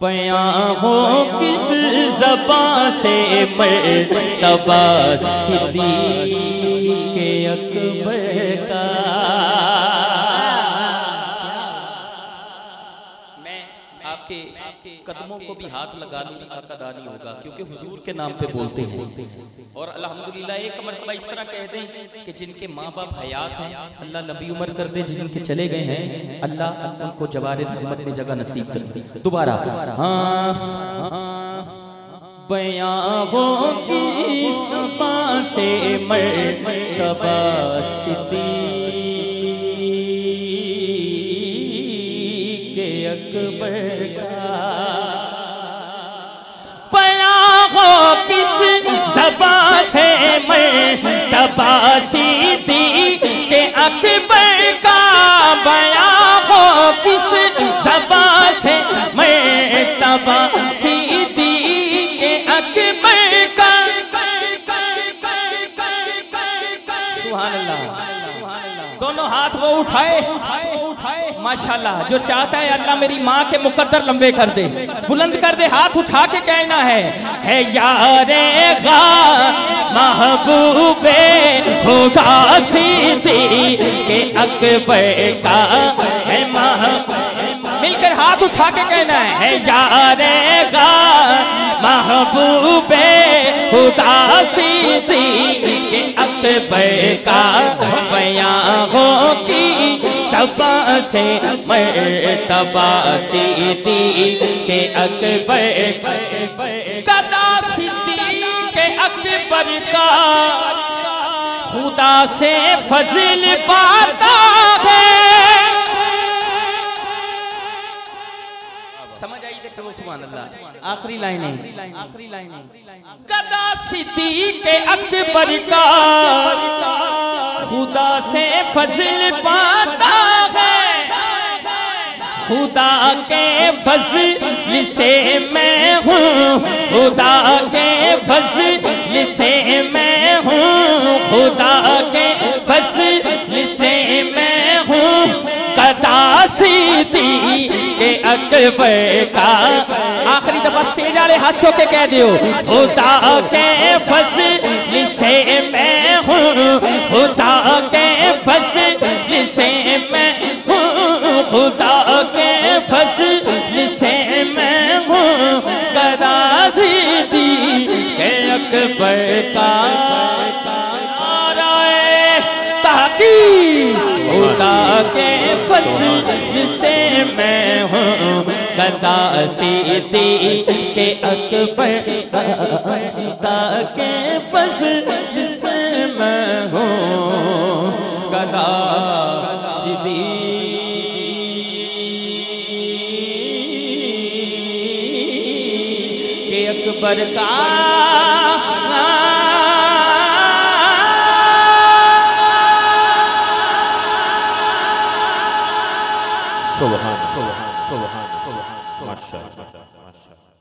बयां हो किस ज़बां से मर्तबा सिद्दीक़ अकबर का। मैं आपके कदमों को भी हाथ लगा लूं, अदा नहीं होगा, क्योंकि हुजूर के नाम पे बोलते हैं। और अल्हम्दुलिल्लाह एक मर्तबा इस तरह कह दें कि जिनके माँ बाप हयात हैं अल्लाह लंबी उम्र कर दे, जिनके चले गए हैं अल्लाह उनको जवारे रहमत में जगह नसीब कर दे। दोबारा बयां हो किस ज़बां से मर्तबा सिद्दीक़ अकबर का। बयां हो किस ज़बां से मर्तबा सिद्दीक़ अकबर का। बयां हो किस ज़बां से मर्तबा सिद्दीक़ अकबर का। सुभान अल्लाह। दोनों हाथ वो उठाए माशाल्लाह। जो चाहता है अल्लाह मेरी माँ के मुकद्दर लंबे कर दे, बुलंद कर दे, हाथ उठा के कहना है यारे गा महबूबे खुदा सिद्दीक़ अकबर का है मिलकर हाथ उठा के कहना है यारे गा महबूबे खुदा सिद्दीक़ अकबर का। बयां हो की ज़बां से मर्तबा सिद्दीक़ अकबर का। सिद्दीक़ अकबर का खुदा से फज़ल पाता है। समझ आई? देखो सुभान अल्लाह। आखिरी लाइनें कदा सिद्दीक़ अकबर का खुदा से फज़ल पाता है। खुदा के फज़ल से मैं हूँ, खुदा के फज़ल से मैं हूँ, खुदा के फज़ल से मैं हूँ कदा सिद्दीक़ अकबर का। आखिरी दफा स्टेज वाले हाथ छो के कह दियो खुदा के फज़ल से मैं हूँ, खुदा के फज़ल से मैं हूँ, खुदा के फज़ल से मैं हूँ कदा सिद्दीक़ अकबर का। खुदा के फज़ल से मैं हूँ कदा सिद्दीक़ अकबर का। खुदा के फज़ल से मैं हूँ कदा सिद्दीक़ अकबर का। सुभान सुभान सुभान सुभान माशाअल्लाह माशाअल्लाह।